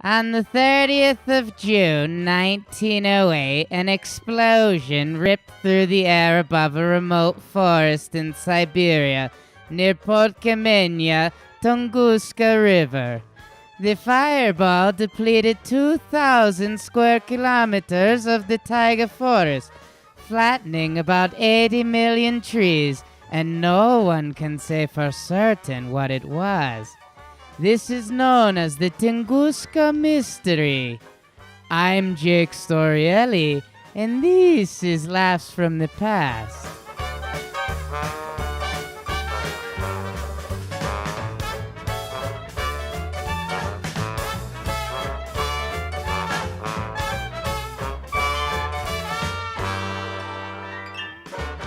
On the 30th of June, 1908, an explosion ripped through the air above a remote forest in Siberia near Podkamennaya Tunguska River. The fireball depleted 2,000 square kilometers of the taiga forest, flattening about 80 million trees, and no one can say for certain what it was. This is known as the Tunguska Mystery. I'm Jake Storielli, and this is Laughs from the Past.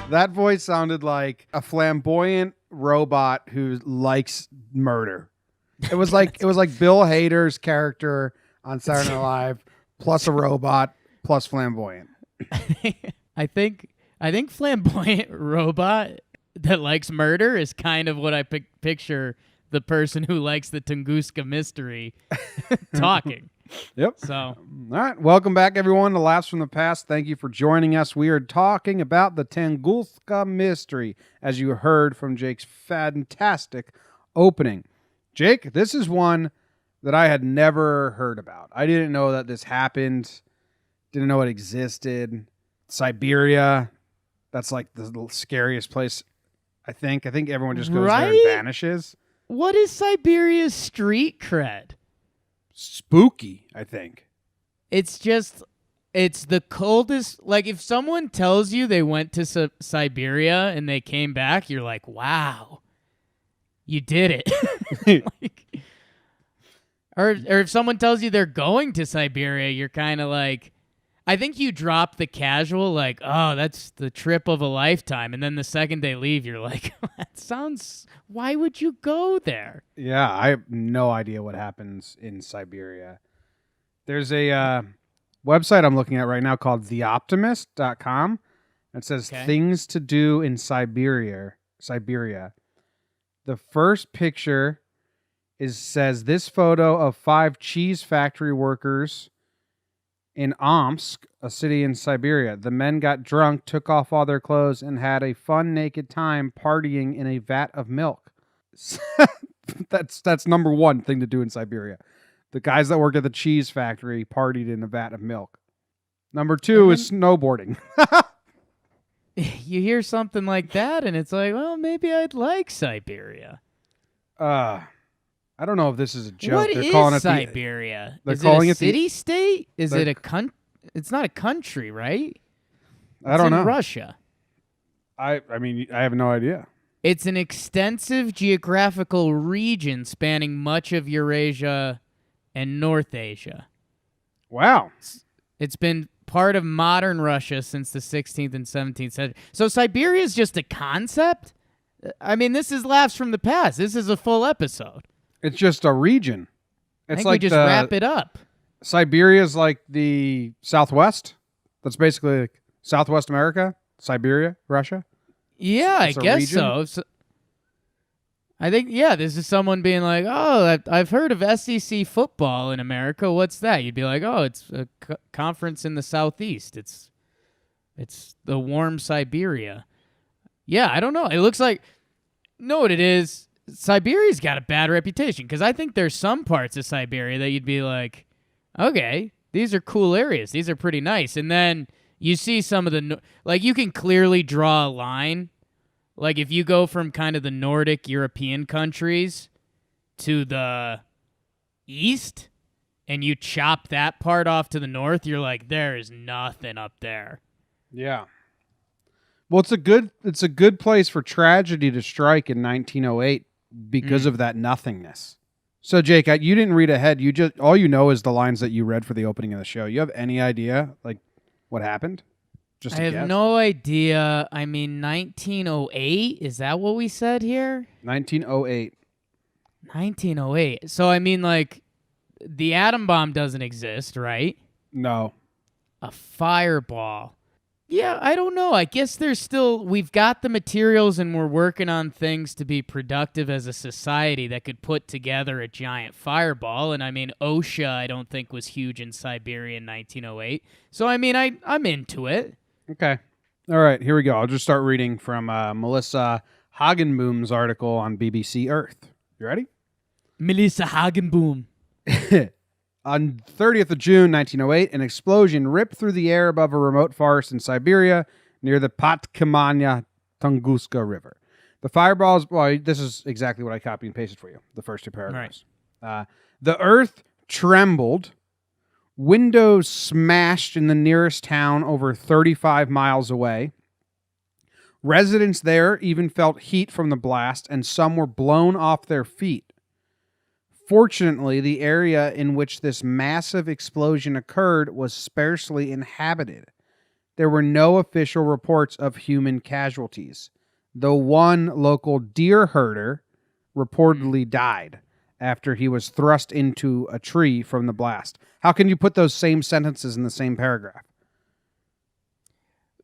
That voice sounded like a flamboyant robot who likes murder. It was like Bill Hader's character on Saturday Night Live plus a robot plus flamboyant. I think flamboyant robot that likes murder is kind of what I picture the person who likes the Tunguska Mystery talking. Yep. So, all right. Welcome back, everyone, to Laughs from the Past. Thank you for joining us. We are talking about the Tunguska Mystery, as you heard from Jake's fantastic opening. Jake, this is one that I had never heard about. I didn't know that this happened. Didn't know it existed. Siberia. That's like the scariest place, I think. I think everyone just goes there and vanishes. What is Siberia's street cred? Spooky, I think. It's the coldest. Like, if someone tells you they went to Siberia and they came back, you're like, wow, you did it. Or if someone tells you they're going to Siberia, you're kind of like, I think you drop the casual, like, oh, that's the trip of a lifetime. And then the second they leave, you're like, why would you go there? Yeah, I have no idea what happens in Siberia. There's a website I'm looking at right now called theoptimist.com. It says things to do in Siberia. The first picture says this photo of 5 cheese factory workers in Omsk, a city in Siberia. The men got drunk, took off all their clothes, and had a fun naked time partying in a vat of milk. That's number one thing to do in Siberia. The guys that work at the cheese factory partied in a vat of milk. Number 2 is snowboarding. You hear something like that, and it's like, well, maybe I'd like Siberia. I don't know if this is a joke. What is Siberia? Is it a city-state? Is it a country? It's not a country, right? I don't know. It's in Russia. I mean, I have no idea. It's an extensive geographical region spanning much of Eurasia and North Asia. Wow. It's been part of modern Russia since the 16th and 17th century. So Siberia is just a concept? I mean, this is Laughs from the Past. This is a full episode. It's just a region. I think we just wrap it up. Siberia is like the Southwest. That's basically like Southwest America, Siberia, Russia. Yeah, I guess so. I think, this is someone being like, oh, I've heard of SEC football in America. What's that? You'd be like, oh, it's a conference in the Southeast. It's the warm Siberia. Yeah, I don't know. It looks like, know what it is? Siberia's got a bad reputation because I think there's some parts of Siberia that you'd be like, okay, these are cool areas. These are pretty nice. And then you see some of the, like, you can clearly draw a line. Like, if you go from kind of the Nordic European countries to the east and you chop that part off to the north, you're like, there is nothing up there. Yeah. Well, it's a good place for tragedy to strike in 1908 because of that nothingness. So, Jake, you didn't read ahead. All you know is the lines that you read for the opening of the show. You have any idea, like, what happened? I have no idea. I mean, 1908? Is that what we said here? 1908. 1908. So, I mean, like, the atom bomb doesn't exist, right? No. A fireball. Yeah, I don't know. I guess we've got the materials and we're working on things to be productive as a society that could put together a giant fireball. And I mean, OSHA, I don't think was huge in Siberia in 1908. So, I mean, I'm into it. Okay. All right, here we go. I'll just start reading from Melissa Hagenboom's article on BBC Earth. You ready? Melissa Hagenboom. On 30th of June, 1908, an explosion ripped through the air above a remote forest in Siberia near the Podkamennaya Tunguska River. The fireballs, well, this is exactly what I copied and pasted for you, the first two paragraphs. Right. The earth trembled, windows smashed in the nearest town over 35 miles away. Residents there even felt heat from the blast, and some were blown off their feet. Fortunately, the area in which this massive explosion occurred was sparsely inhabited. There were no official reports of human casualties, though one local deer herder reportedly died after he was thrust into a tree from the blast. How can you put those same sentences in the same paragraph?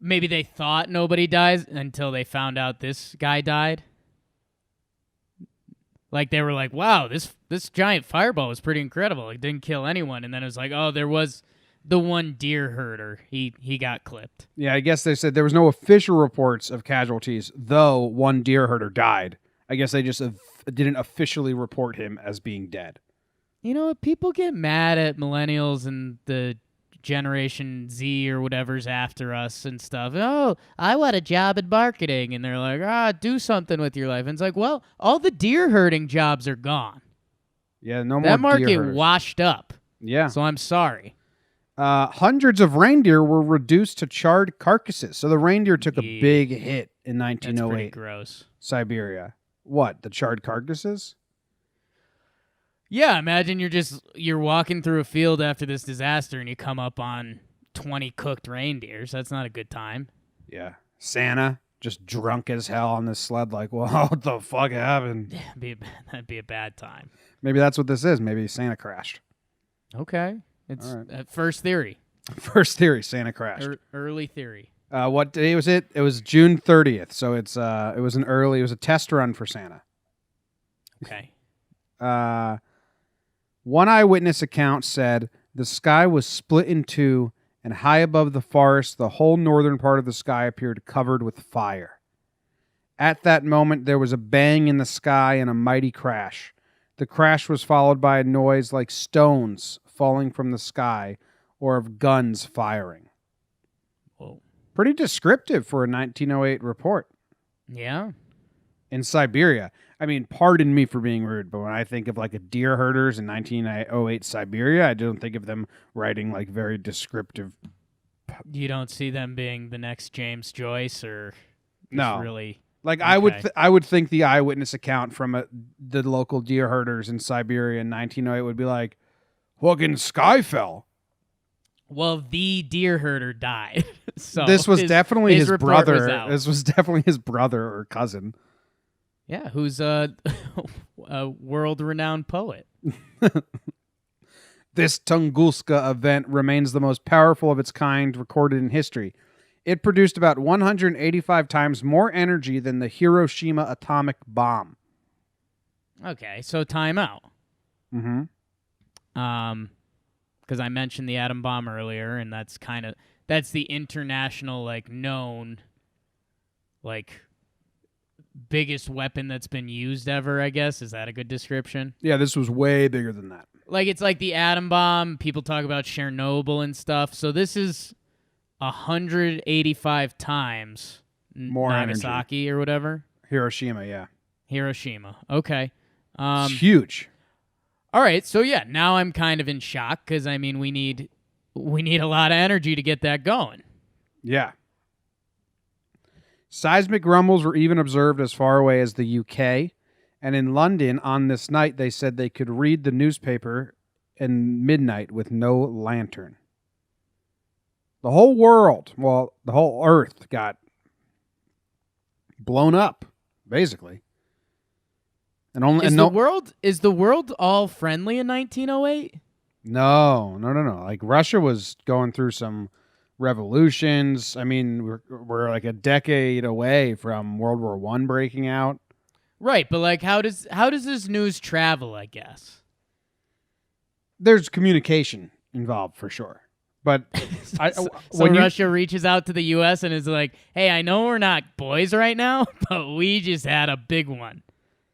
Maybe they thought nobody dies until they found out this guy died. Like, they were like, wow, this giant fireball was pretty incredible. It didn't kill anyone. And then it was like, oh, there was the one deer herder. He got clipped. Yeah, I guess they said there was no official reports of casualties, though one deer herder died. I guess they just didn't officially report him as being dead. You know, people get mad at millennials and the Generation Z or whatever's after us and stuff. Oh, I want a job in marketing. And they're like, do something with your life. And it's like, well, all the deer herding jobs are gone. Yeah, no more that market deer herders. Washed up. Yeah. So I'm sorry. Hundreds of reindeer were reduced to charred carcasses. So the reindeer took a big hit in 1908. That's pretty gross. Siberia. What? The charred carcasses? Yeah, imagine you're walking through a field after this disaster and you come up on 20 cooked reindeers. That's not a good time. Yeah. Santa, just drunk as hell on this sled, like, well, what the fuck happened? Yeah, that'd be a bad time. Maybe that's what this is. Maybe Santa crashed. Okay. It's first theory. First theory, Santa crashed. Early theory. What day was it? It was June 30th. So it was a test run for Santa. Okay. One eyewitness account said the sky was split in two, and high above the forest, the whole northern part of the sky appeared covered with fire. At that moment, there was a bang in the sky and a mighty crash. The crash was followed by a noise like stones falling from the sky or of guns firing. Whoa. Pretty descriptive for a 1908 report. Yeah. In Siberia. I mean, pardon me for being rude, but when I think of like a deer herders in 1908 Siberia, I don't think of them writing like very descriptive. You don't see them being the next James Joyce or no, really. Like okay. I would think the eyewitness account from the local deer herders in Siberia in 1908 would be like, fucking sky fell. Well, the deer herder died. So this was definitely his brother. This was definitely his brother or cousin. Yeah, who's a world-renowned poet. This Tunguska event remains the most powerful of its kind recorded in history. It produced about 185 times more energy than the Hiroshima atomic bomb. Okay, so time out. Mm-hmm. Because I mentioned the atom bomb earlier, and that's the international, like, known, like, biggest weapon that's been used ever, I guess. Is that a good description? Yeah, this was way bigger than that. Like, it's like the atom bomb. People talk about Chernobyl and stuff. So this is 185 times more Nagasaki energy. Or whatever. Hiroshima, yeah. Hiroshima. Okay. It's huge. All right, so yeah, now I'm kind of in shock because I mean we need a lot of energy to get that going. Yeah. Seismic rumbles were even observed as far away as the UK, and in London on this night they said they could read the newspaper at midnight with no lantern. The whole world, well, the whole earth got blown up, basically. And only is the world all friendly in 1908? No. Like Russia was going through some revolutions. I mean, we're like a decade away from World War I breaking out. Right, but like, how does this news travel? I guess there's communication involved for sure. But so Russia reaches out to the U.S. and is like, "Hey, I know we're not boys right now, but we just had a big one."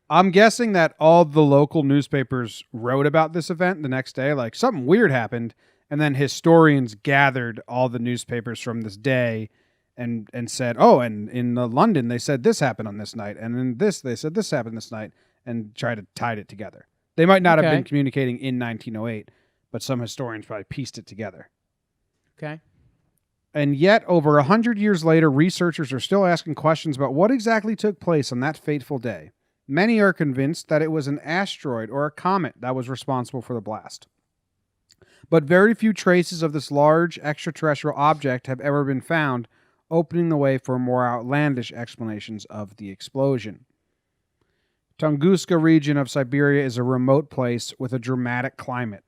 I'm guessing that all the local newspapers wrote about this event the next day, like something weird happened, and then historians gathered all the newspapers from this day and said, "Oh, and in London they said this happened on this night, and in this they said this happened this night," and tried to tie it together. They might not have been communicating in 1908, but some historians probably pieced it together. Okay. And yet, over 100 years later, researchers are still asking questions about what exactly took place on that fateful day. Many are convinced that it was an asteroid or a comet that was responsible for the blast. But very few traces of this large extraterrestrial object have ever been found, opening the way for more outlandish explanations of the explosion. Tunguska region of Siberia is a remote place with a dramatic climate.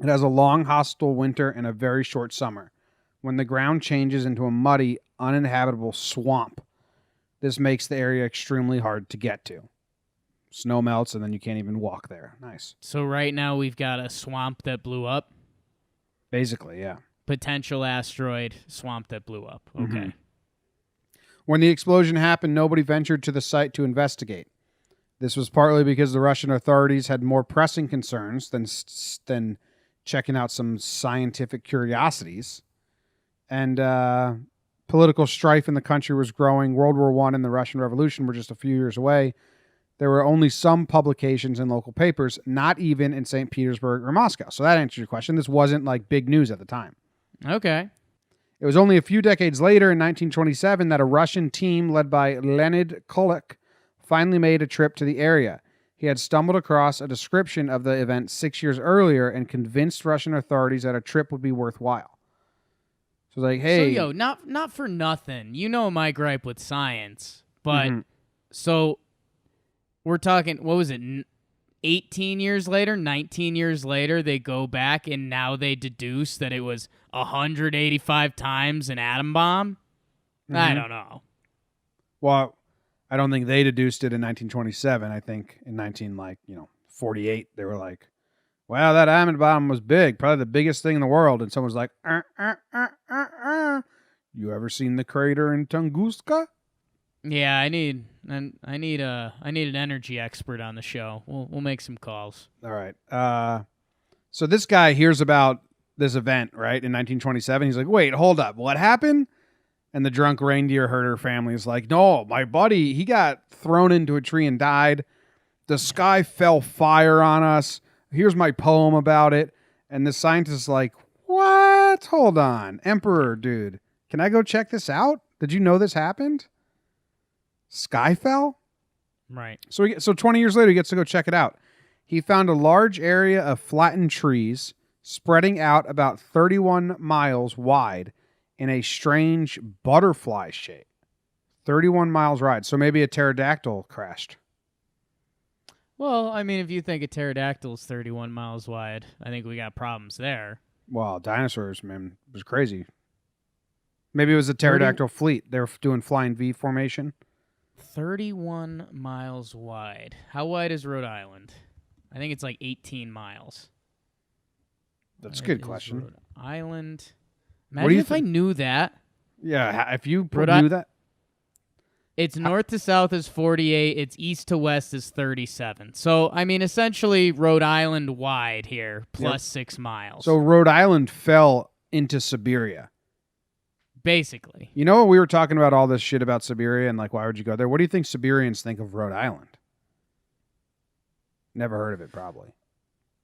It has a long, hostile winter and a very short summer, when the ground changes into a muddy, uninhabitable swamp. This makes the area extremely hard to get to. Snow melts, and then you can't even walk there. Nice. So right now we've got a swamp that blew up? Basically, yeah. Potential asteroid swamp that blew up. Okay. Mm-hmm. When the explosion happened, nobody ventured to the site to investigate. This was partly because the Russian authorities had more pressing concerns than checking out some scientific curiosities. And political strife in the country was growing. World War I and the Russian Revolution were just a few years away. There were only some publications in local papers, not even in St. Petersburg or Moscow. So that answers your question. This wasn't like big news at the time. Okay. It was only a few decades later, in 1927, that a Russian team led by Leonid Kolik finally made a trip to the area. He had stumbled across a description of the event 6 years earlier and convinced Russian authorities that a trip would be worthwhile. So like, hey... So, not for nothing. You know my gripe with science. But, so, we're talking, what was it, 18 years later, 19 years later, they go back and now they deduce that it was 185 times an atom bomb? I don't know. Well... I don't think they deduced it in 1927. I think in 1948, they were like, wow, that atom bomb was big. Probably the biggest thing in the world. And someone's like, you ever seen the crater in Tunguska? Yeah, I need an energy expert on the show. We'll make some calls. All right. So this guy hears about this event, right, in 1927. He's like, wait, hold up. What happened? And the drunk reindeer herder family is like, no, my buddy, he got thrown into a tree and died. The sky fell fire on us. Here's my poem about it. And the scientist is like, what? Hold on. Emperor, dude. Can I go check this out? Did you know this happened? Sky fell? Right. So 20 years later, he gets to go check it out. He found a large area of flattened trees spreading out about 31 miles wide in a strange butterfly shape. 31 miles wide. So maybe a pterodactyl crashed. Well, I mean, if you think a pterodactyl is 31 miles wide, I think we got problems there. Well, dinosaurs, man, it was crazy. Maybe it was a pterodactyl fleet. They were doing flying V formation. 31 miles wide. How wide is Rhode Island? I think it's like 18 miles. That's a good question. Rhode Island... Imagine if I knew that. Yeah, if you knew that. It's north to south is 48. It's east to west is 37. So, I mean, essentially Rhode Island wide here, plus 6 miles. So Rhode Island fell into Siberia. Basically. You know, we were talking about all this shit about Siberia and like, why would you go there? What do you think Siberians think of Rhode Island? Never heard of it, probably.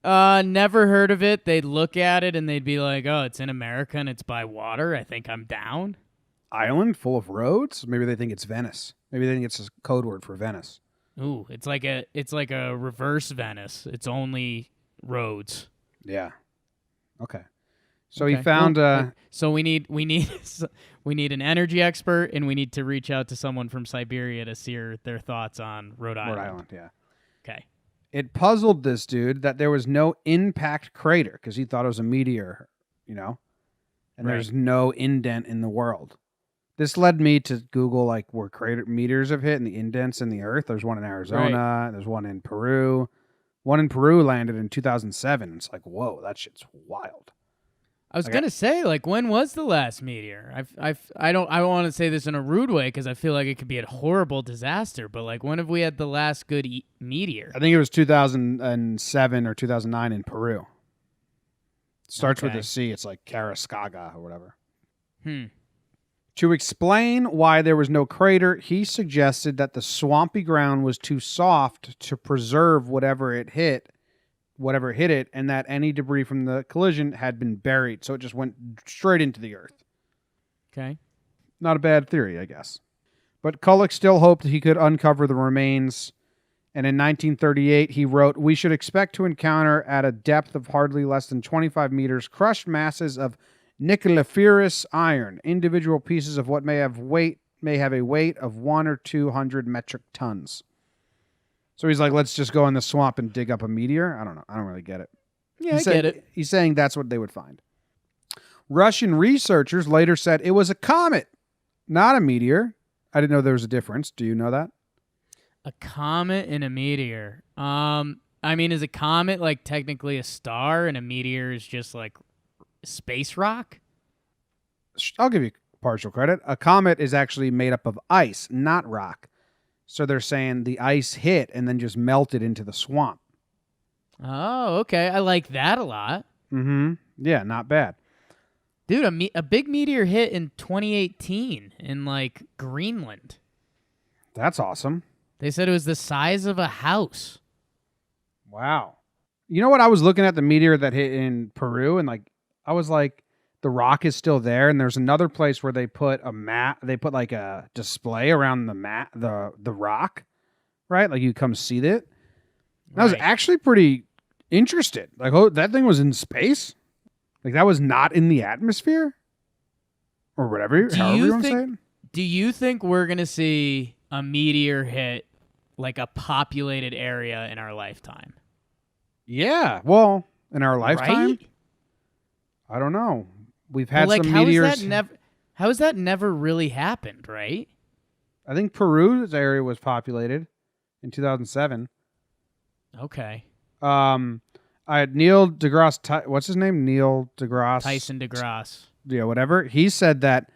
Never heard of it. They'd look at it and they'd be like, oh, it's in America and it's by water. I think I'm down. Island full of roads? Maybe they think it's Venice. Maybe they think it's a code word for Venice. Ooh, it's like a reverse Venice. It's only roads. Yeah. Okay. So he found so we need an energy expert and we need to reach out to someone from Siberia to see their thoughts on Rhode Island. Rhode Island, yeah. Okay. It puzzled this dude that there was no impact crater because he thought it was a meteor, you know? and there's no indent in the world. This led me to Google like where crater meters have hit and the indents in the earth. There's one in Arizona. There's one in Peru. One in Peru landed in 2007. It's like, whoa, that shit's wild. I was gonna say, like, when was the last meteor? I don't want to say this in a rude way because I feel like it could be a horrible disaster. But like, when have we had the last good meteor? I think it was 2007 or 2009 in Peru. Starts with a C. It's like Karascaga or whatever. To explain why there was no crater, he suggested that the swampy ground was too soft to preserve whatever hit it, and that any debris from the collision had been buried, so it just went straight into the earth. Okay. Not a bad theory, I guess. But Kulik still hoped he could uncover the remains, and in 1938 he wrote, "We should expect to encounter at a depth of hardly less than 25 meters crushed masses of nickeliferous iron, individual pieces of what may have a weight of 100 or 200 metric tons." So he's like, let's just go in the swamp and dig up a meteor. I don't know. I don't really get it. Yeah, I get it. He's saying that's what they would find. Russian researchers later said it was a comet, not a meteor. I didn't know there was a difference. Do you know that? A comet and a meteor. I mean, is a comet like technically a star and a meteor is just like space rock? I'll give you partial credit. A comet is actually made up of ice, not rock. So they're saying the ice hit and then just melted into the swamp. Oh, okay. I like that a lot. Yeah, not bad. Dude, a big meteor hit in 2018 in, like, Greenland. That's awesome. They said it was the size of a house. Wow. You know what? I was looking at the meteor that hit in Peru, and, like, I was like, the rock is still there, and there's another place where they put like a display around the rock, right? Like you come see it. And I was actually pretty interested. Like, oh, that thing was in space? Like that was not in the atmosphere? Or whatever, however you want to say it. Do you think we're going to see a meteor hit like a populated area in our lifetime? Yeah, well, in our lifetime? Right? I don't know. We've had some meteors. How has that never really happened, right? I think Peru's area was populated in 2007. Okay. I had Neil deGrasse. What's his name? Neil deGrasse. Tyson deGrasse. Yeah, whatever. He said that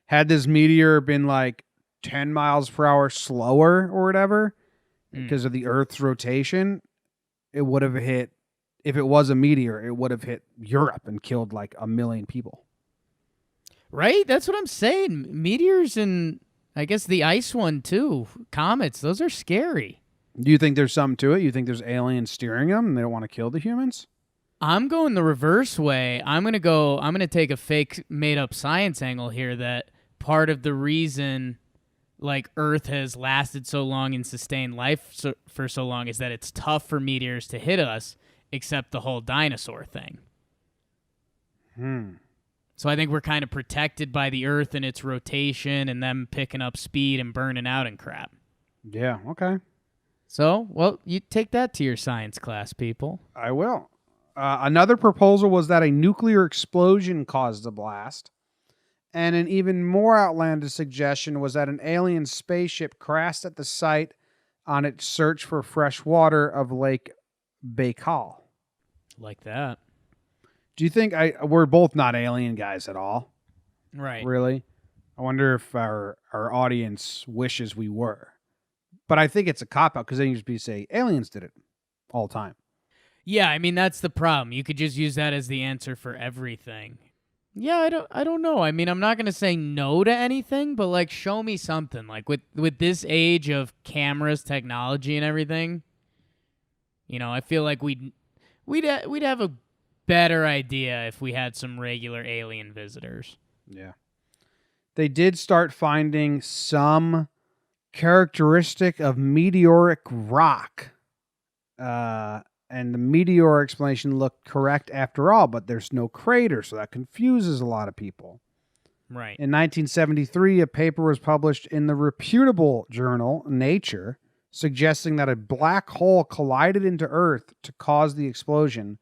had this meteor been like 10 miles per hour slower or whatever, because of the Earth's rotation, it would have hit. If it was a meteor, it would have hit Europe and killed like 1 million people. Right? That's what I'm saying. Meteors and I guess the ice one too. Comets, those are scary. Do you think there's something to it? You think there's aliens steering them and they don't want to kill the humans? I'm going the reverse way. I'm going to take a fake made up science angle here that part of the reason like Earth has lasted so long and sustained life for so long is that it's tough for meteors to hit us. Except the whole dinosaur thing. So I think we're kind of protected by the Earth and its rotation and them picking up speed and burning out and crap. Yeah, okay. So, well, you take that to your science class, people. I will. Another proposal was that a nuclear explosion caused the blast. And an even more outlandish suggestion was that an alien spaceship crashed at the site on its search for fresh water of Lake Baikal. Like that. Do you think we're both not alien guys at all? Right. Really? I wonder if our audience wishes we were. But I think it's a cop-out because then you just say aliens did it all the time. Yeah, I mean, that's the problem. You could just use that as the answer for everything. Yeah, I don't know. I mean, I'm not going to say no to anything, but like show me something. Like with this age of cameras, technology and everything, you know, I feel like we'd have a better idea if we had some regular alien visitors. Yeah. They did start finding some characteristic of meteoric rock. And the meteor explanation looked correct after all, but there's no crater, so that confuses a lot of people. Right. In 1973, a paper was published in the reputable journal Nature, suggesting that a black hole collided into Earth to cause the explosion,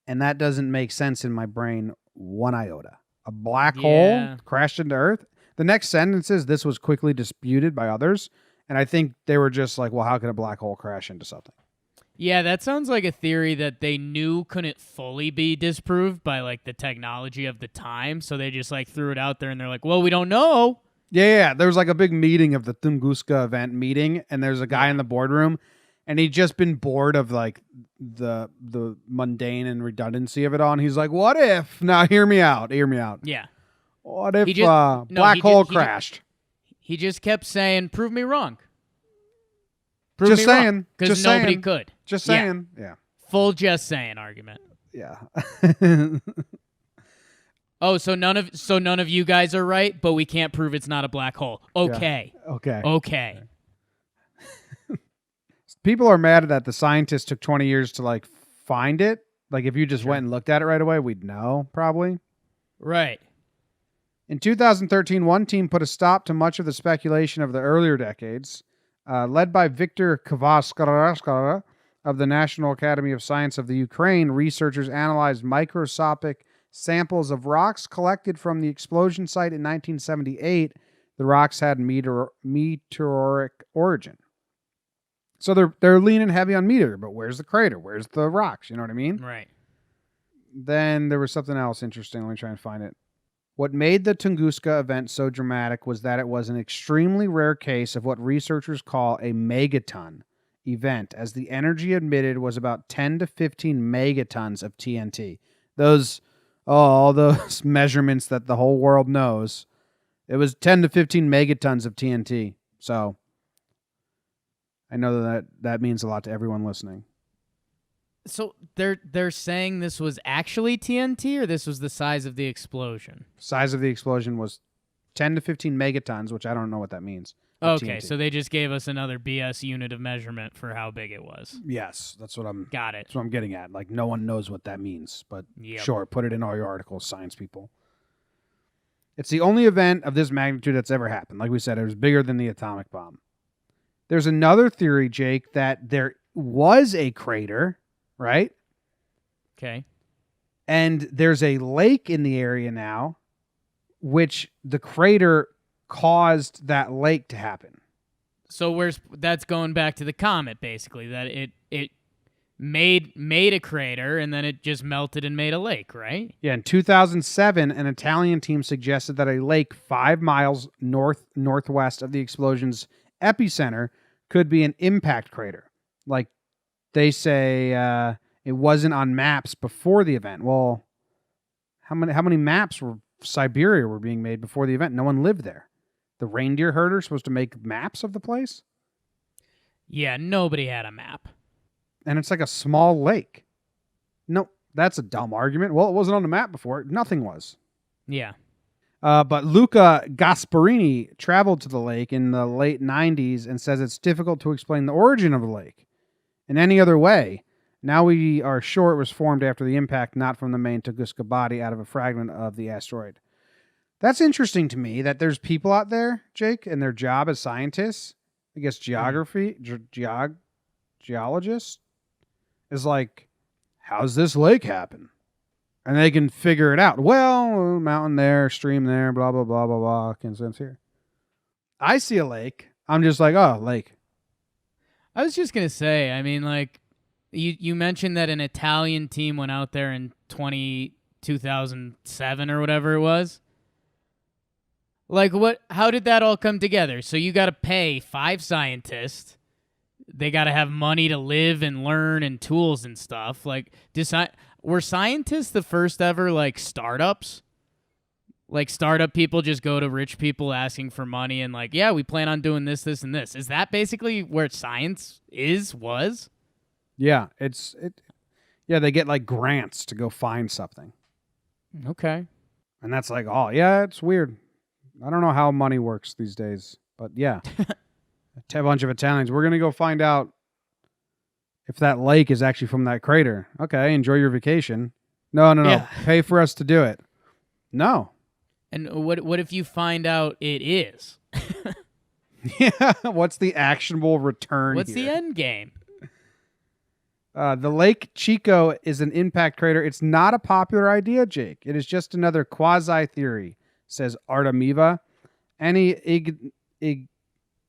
and that doesn't make sense in my brain one iota. A black hole crashed into Earth. The next sentence is, this was quickly disputed by others. And I think they were just like, well, how could a black hole crash into something? Yeah, that sounds like a theory that they knew couldn't fully be disproved by like the technology of the time. So they just like threw it out there and they're like, well, we don't know. Yeah. There was like a big meeting of the Tunguska event meeting. And there's a guy in the boardroom and he'd just been bored of like the mundane and redundancy of it all. And he's like, what if? Now hear me out. Yeah. What if black hole crashed? He just kept saying, prove me wrong. Just saying. Because nobody could. Just saying. Yeah. Full just saying argument. Yeah. Oh, so none of you guys are right, but we can't prove it's not a black hole. Okay. Yeah. Okay. People are mad that the scientists took 20 years to like find it. Like if you just went and looked at it right away, we'd know probably. Right. In 2013, one team put a stop to much of the speculation of the earlier decades. Led by Viktor Kavaskara of the National Academy of Science of the Ukraine, researchers analyzed microscopic samples of rocks collected from the explosion site in 1978. The rocks had meteoric origin. So they're leaning heavy on meteor, but where's the crater? Where's the rocks? You know what I mean? Right. Then there was something else interesting. Let me try and find it. What made the Tunguska event so dramatic was that it was an extremely rare case of what researchers call a megaton event, as the energy emitted was about 10 to 15 megatons of TNT. All those measurements that the whole world knows. It was 10 to 15 megatons of TNT. So I know that means a lot to everyone listening. So they're saying this was actually TNT, or this was the size of the explosion? Size of the explosion was 10 to 15 megatons, which I don't know what that means. Okay, TNT. so they just gave us another BS unit of measurement for how big it was. Yes, that's what I'm. Got it. That's what I'm getting at. Like no one knows what that means, but sure, put it in all your articles, science people. It's the only event of this magnitude that's ever happened. Like we said, it was bigger than the atomic bomb. There's another theory, Jake, that there was a crater. Right? Okay. And there's a lake in the area now, which the crater caused that lake to happen. So that's going back to the comet, basically, that it made a crater and then it just melted and made a lake, right? Yeah, in 2007, an Italian team suggested that a lake 5 miles northwest of the explosion's epicenter could be an impact crater. Like, they say it wasn't on maps before the event. Well, how many maps were Siberia were being made before the event? No one lived there. The reindeer herder supposed to make maps of the place? Yeah, nobody had a map. And it's like a small lake. No, that's a dumb argument. Well, it wasn't on the map before. Nothing was. Yeah. But Luca Gasparini traveled to the lake in the late 90s and says it's difficult to explain the origin of the lake in any other way. Now we are sure it was formed after the impact, not from the main Tunguska body out of a fragment of the asteroid. That's interesting to me that there's people out there, Jake, and their job as scientists, I guess geologists, is like, how's this lake happen? And they can figure it out. Well, mountain there, stream there, blah, blah, blah, blah, blah, coincidence here. I see a lake. I'm just like, oh, lake. I was just going to say, I mean, like, you mentioned that an Italian team went out there in 2007 or whatever it was. Like, how did that all come together? So you got to pay 5 scientists. They got to have money to live and learn and tools and stuff. Like, were scientists the first ever, like, startups? Like, startup people just go to rich people asking for money and like, yeah, we plan on doing this, this, and this. Is that basically where science was? Yeah, they get like grants to go find something. Okay. And that's like, oh, yeah, it's weird. I don't know how money works these days, but yeah. A bunch of Italians, we're going to go find out if that lake is actually from that crater. Okay, enjoy your vacation. No. Yeah. Pay for us to do it. No. And what if you find out it is? Yeah, what's the actionable return What's here? the end game? The Lake Chico is an impact crater. It's not a popular idea, Jake. It is just another quasi-theory, says Artemiva. Any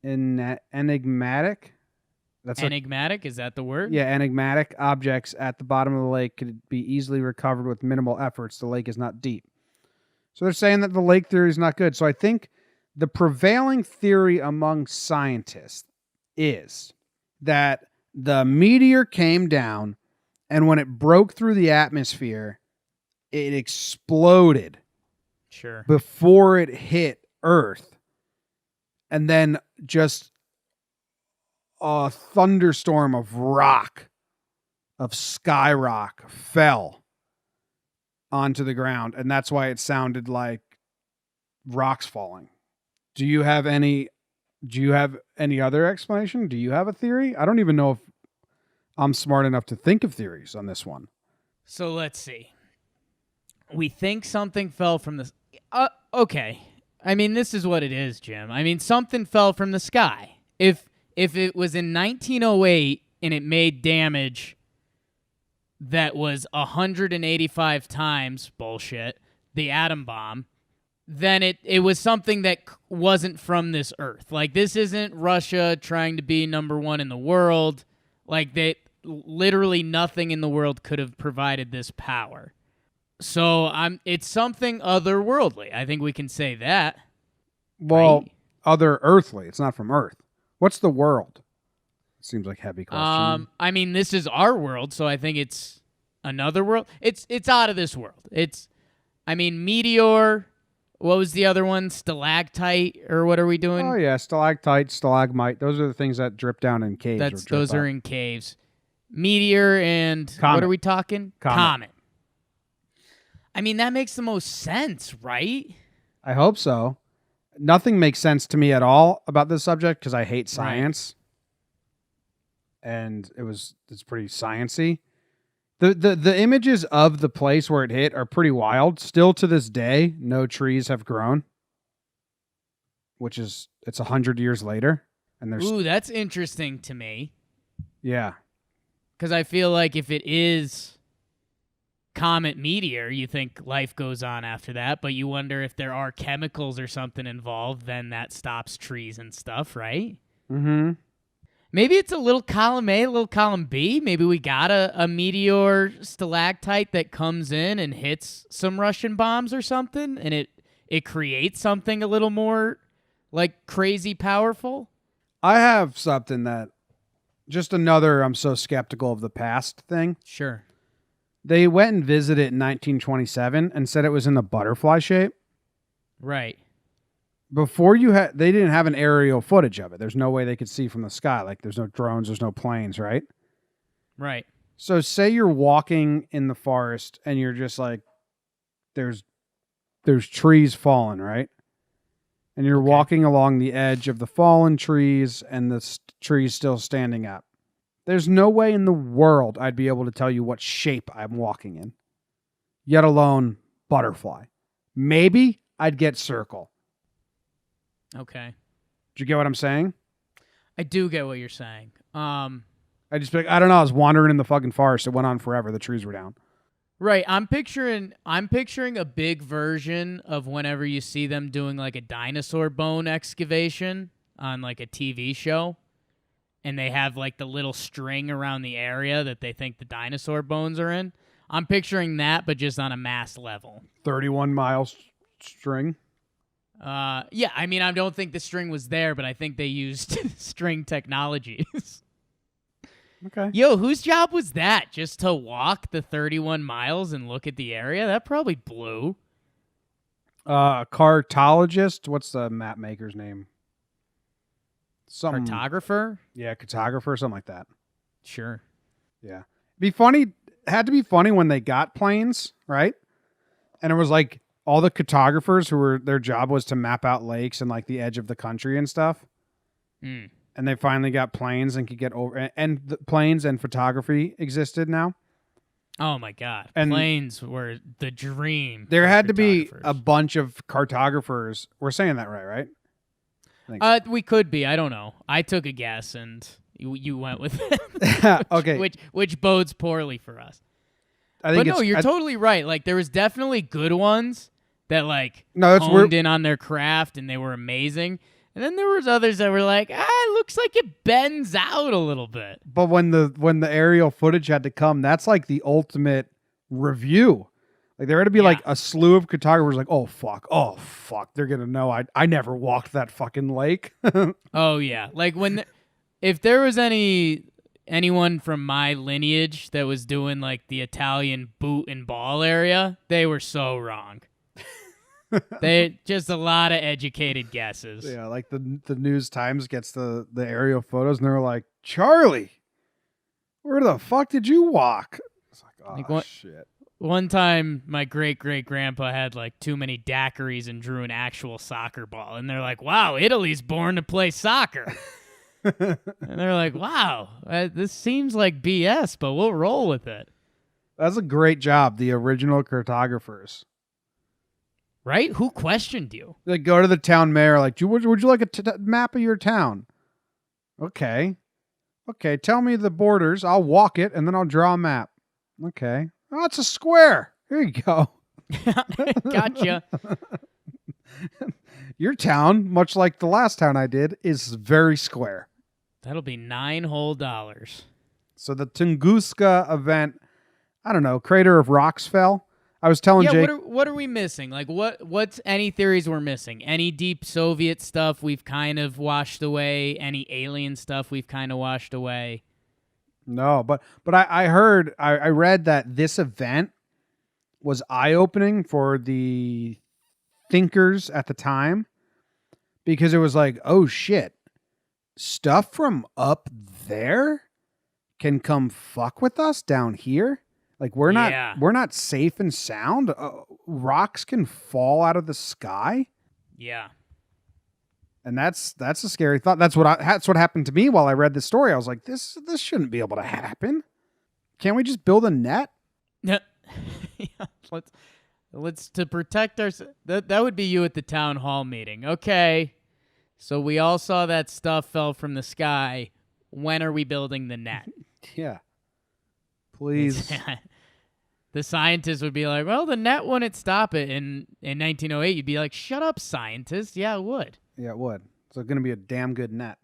enigmatic? Enigmatic? Is that the word? Yeah, enigmatic objects at the bottom of the lake could be easily recovered with minimal efforts. The lake is not deep. So they're saying that the lake theory is not good. So I think the prevailing theory among scientists is that the meteor came down, and when it broke through the atmosphere, it exploded. Sure. Before it hit Earth. And then just a thunderstorm of rock, of sky rock, fell onto the ground. And that's why it sounded like rocks falling. Do you have any other explanation? Do you have a theory? I don't even know if I'm smart enough to think of theories on this one. So let's see. We think something fell from the... okay. I mean, this is what it is, Jim. I mean, something fell from the sky. If it was in 1908 and it made damage that was 185 times, bullshit, the atom bomb, then it was something that wasn't from this earth. Like, this isn't Russia trying to be number one in the world. Like, literally nothing in the world could have provided this power. So it's something otherworldly. I think we can say that. Well, right? Other earthly. It's not from Earth. What's the world? Seems like a heavy question. I mean, this is our world, so I think it's another world. It's out of this world. Meteor. What was the other one? Stalactite, or what are we doing? Oh yeah, stalactite, stalagmite. Those are the things that drip down in caves. Those are in caves. Meteor and comet. What are we talking? Comet. I mean, that makes the most sense, right? I hope so. Nothing makes sense to me at all about this subject because I hate science. Right. And it's pretty sciencey. The images of the place where it hit are pretty wild. Still to this day, no trees have grown. It's 100 years later. And there's that's interesting to me. Yeah. Because I feel like if it is comet meteor, you think life goes on after that, but you wonder if there are chemicals or something involved, then that stops trees and stuff, right? Mm-hmm. Maybe it's a little column A, a little column B. Maybe we got a meteor stalactite that comes in and hits some Russian bombs or something, and it creates something a little more like crazy powerful. I have something that just another I'm so skeptical of the past thing. Sure. They went and visited in 1927 and said it was in the butterfly shape. Right. Before they didn't have an aerial footage of it. There's no way they could see from the sky. Like there's no drones, there's no planes, right? Right. So say you're walking in the forest and you're just like, there's trees falling, right? And you're walking along the edge of the fallen trees and the trees still standing up. There's no way in the world I'd be able to tell you what shape I'm walking in, yet alone butterfly. Maybe I'd get circle. Okay. Do you get what I'm saying? I do get what you're saying. I just I don't know. I was wandering in the fucking forest. It went on forever. The trees were down. Right. I'm picturing a big version of whenever you see them doing like a dinosaur bone excavation on like a TV show. And they have like the little string around the area that they think the dinosaur bones are in. I'm picturing that, but just on a mass level. 31 miles string. Yeah, I mean, I don't think the string was there, but I think they used string technologies. Okay. Yo, whose job was that? Just to walk the 31 miles and look at the area? That probably blew. Cartologist. What's the map maker's name? Cartographer? Yeah, cartographer, something like that. Sure. Yeah. Had to be funny when they got planes, right? And it was like all the cartographers their job was to map out lakes and like the edge of the country and stuff. Mm. And they finally got planes and could get over, and the planes and photography existed now. Oh my God. And planes were the dream. There had to be a bunch of cartographers. We're saying that right? We could be. I don't know. I took a guess, and You went with it. Okay. Which bodes poorly for us. I think you're totally right. Like, there was definitely good ones that, like, that's honed in on their craft, and they were amazing. And then there was others that were like, it looks like it bends out a little bit. But when the aerial footage had to come, that's like the ultimate review. Like, there had to be like a slew of cartographers like, oh fuck, they're gonna know I never walked that fucking lake. Oh yeah, like if there was anyone from my lineage that was doing like the Italian boot and ball area, they were so wrong. They just a lot of educated guesses. Yeah, like the News Times gets the aerial photos and they're like, Charlie, where the fuck did you walk? It's like, oh shit. One time, my great-great-grandpa had, like, too many daiquiris and drew an actual soccer ball. And they're like, wow, Italy's born to play soccer. And they're like, wow, this seems like BS, but we'll roll with it. That's a great job, the original cartographers. Right? Who questioned you? They go to the town mayor, like, would you like a map of your town? Okay, tell me the borders. I'll walk it, and then I'll draw a map. Okay. Oh, it's a square. Here you go. Gotcha. Your town, much like the last town I did, is very square. That'll be $9 whole. So the Tunguska event, I don't know, crater of rocks fell. I was telling Jake. What are we missing? Like, what's any theories we're missing? Any deep Soviet stuff we've kind of washed away? Any alien stuff we've kind of washed away? No, but I heard, I read that this event was eye-opening for the thinkers at the time, because it was like, oh shit, stuff from up there can come fuck with us down here. Like, we're not safe and sound. Rocks can fall out of the sky. Yeah. And that's a scary thought. That's what happened to me while I read this story. I was like, this shouldn't be able to happen. Can't we just build a net? Yeah. Let's to protect our. That would be you at the town hall meeting. Okay. So we all saw that stuff fell from the sky. When are we building the net? Yeah. Please. The scientists would be like, well, the net wouldn't stop it. In 1908, you'd be like, shut up, scientist. Yeah, it would. Yeah, it would. So it's going to be a damn good net.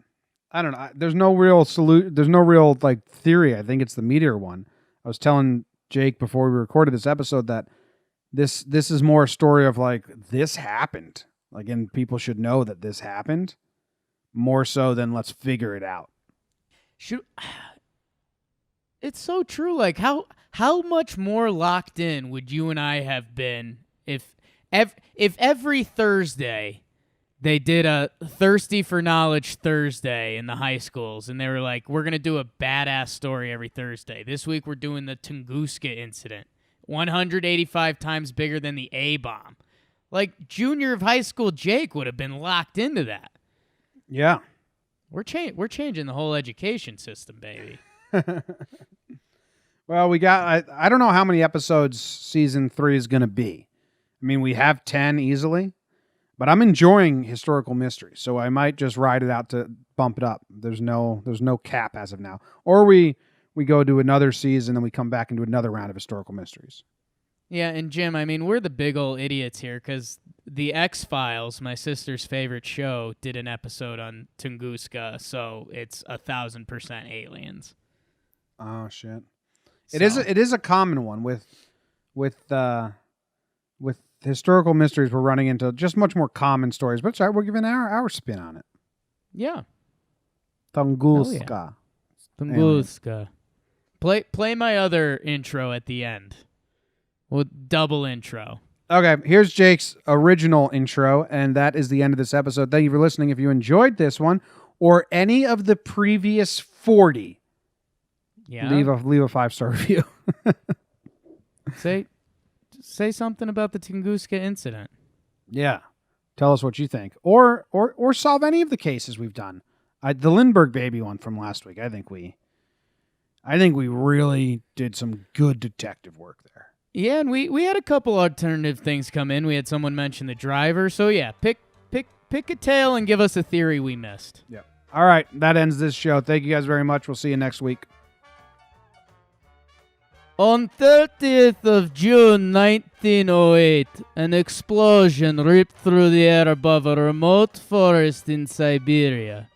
I don't know. There's no real There's no real like theory. I think it's the meteor one. I was telling Jake before we recorded this episode that this is more a story of like, this happened. Like, and people should know that this happened more so than let's figure it out. It's so true. Like, how much more locked in would you and I have been if every Thursday they did a Thirsty for Knowledge Thursday in the high schools, and they were like, we're going to do a badass story every Thursday. This week we're doing the Tunguska incident, 185 times bigger than the A-bomb. Like, junior of high school Jake would have been locked into that. Yeah. We're changing the whole education system, baby. Well, we got, I don't know how many episodes season 3 is going to be. I mean, we have 10 easily, but I'm enjoying historical mystery, so I might just ride it out to bump it up. There's no cap as of now. Or we go to another season and we come back into another round of historical mysteries. Yeah, and Jim, I mean, we're the big old idiots here because the X-Files, my sister's favorite show, did an episode on Tunguska, so it's 1,000% aliens. Oh shit! So. It is a common one with historical mysteries. We're running into just much more common stories, but sorry, we're giving our spin on it. Yeah, Tunguska. Yeah. Tunguska. Play my other intro at the end. Well, double intro. Okay, here's Jake's original intro, and that is the end of this episode. Thank you for listening. If you enjoyed this one or any of the previous 40. Yeah. Leave a 5-star review. Say something about the Tunguska incident. Yeah. Tell us what you think. Or solve any of the cases we've done. The Lindbergh baby one from last week. I think we really did some good detective work there. Yeah, and we had a couple alternative things come in. We had someone mention the driver. So yeah, pick a tale and give us a theory we missed. Yep. All right, that ends this show. Thank you guys very much. We'll see you next week. On 30th of June 1908, an explosion ripped through the air above a remote forest in Siberia,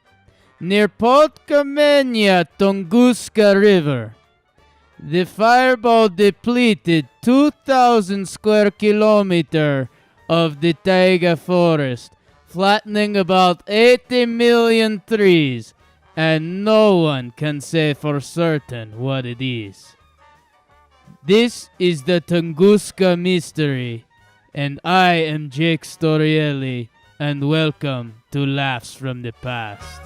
near Podkamennaya Tunguska River. The fireball depleted 2,000 square kilometers of the taiga forest, flattening about 80 million trees, and no one can say for certain what it is. This is the Tunguska mystery, and I am Jake Storielli, and welcome to Laughs from the Past.